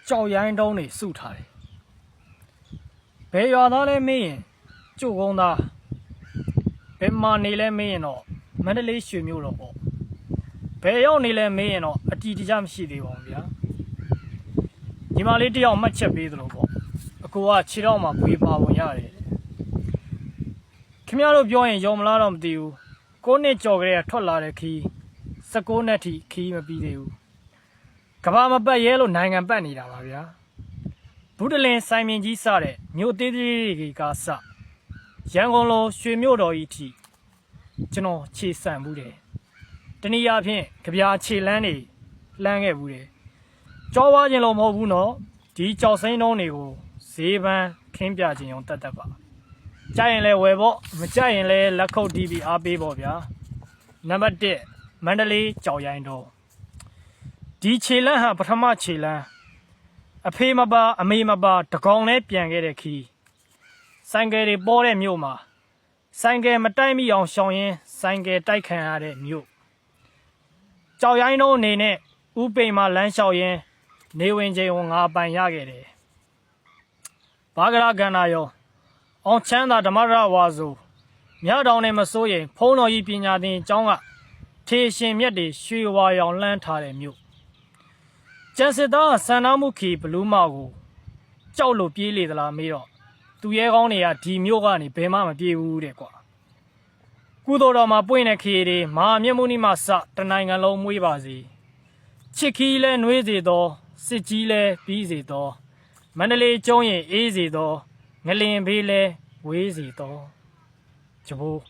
ကြောက်ရိုင်းတုံးတွေစုထားတယ်ဘယ်ရွာသားလဲမေးရင်ကျုပ်ကုန်းသားဘယ်မှာနေလဲမေးရင်တော့မန္တလေးရွှေမြို့တော့ပေါ့ဘယ်ရောက်နေလဲမေးရင်တော့အတီးတကြမရှိသေးပါဘူးဗျာညီမလေးတယောက်မှတ်ချက်ပေးသလိုပေါ့အကိုကခြေတော့မှပွေးပါဝင်ရတယ်ခင်ဗျားတို့ပြောရင်ယုံမလားတော့မသိဘူး9နှစ်ကြော်ကလေးကထွက်လာတဲ့ခီး16နှစ်ထိခီးမပြီးသေးဘူးကဘာမပတ်ရဲလို့နိုင်ငံပတ်နေတာပါဗျာဘူးတလင်စိုင်မြင်ကြီးစတဲ့မြို့သေးသေးတွေကစရန်ကုန်လိုရွှေမြို့တော်ကြီးထိကျွန်တော်ခြေဆန့်ဘူးတယ်တနည်းအားဖြင့်ကြပြာခြေလန်းနေလှမ်းခဲ့ဘူးတယ်ကြောဝါခြင်းလို့မဟုတ်ဘူးနော်ဒီကြောက်စိမ်းတုံးတွေကိုဈေးပန်းခင်းပြခြင်းအောင်တတ်တတ်ပါကြိုက်ရင်လဲဝယ်ပေါ့မကြိုက်ရင်လဲလက်ခုပ်တီးပြီးအားပေးပေါ့ဗျာနံပါတ်1မန္တလေးကြောက်ရိုင်းတုံးဒီခြေလန်းဟာပထမခြေလန်းအဖေမပါအမေမပါတကောင်လဲပြန်ခဲ့တဲ့ခီးဆိုင်ကယ်တွေပေါ်တဲ့မြို့မှာဆိုင်ကယ်မတိုက်မိအောင်ရှောင်ရင်းဆိုင်ကယ်တိုက်ခံရတဲ့မြို့ကြောက်ရိုင်းတုံးအနေနဲ့ဥပိန်မှာလမ်းလျှောက်ရင်းနေဝင်ချိန်ကိုငါပိုင်ရခဲ့တယ်ဘာဂရကန္နာယောအောင်ချမ်းသာဓမ္မရဝါဆိုမြတောင်နဲ့မစိုးရင်ဖုံးတော်ကြီးပညာသင်ကျောင်းကထေရှင်မြတ်တွေရွှေဝါရောင်လှမ်းထားတဲ့မြို့ကျန်စစ်သားဆန္ဒမှုခီဘလူးမောက်ကိုကြောက်လို့ပြေးလေသလားမေးတော့သူရဲကောင်းတွေကဒီမြို့ကနေဘယ်မှမပြေးဘူးတဲ့ကွာကုသိုလ်တော်မှာပွင့်တဲ့ခီတွေမဟာမြတ်မုနီမှာစတနိုင်ငံလုံးမွေးပါစေချစ်ခီလဲနှွေးစေသောစစ်ကြီးလဲပြီးစေသောမန္တလေးကျုံးရင်အေးစေသောငလင်ဘေးလဲဝေးစေသောဂျဘိုး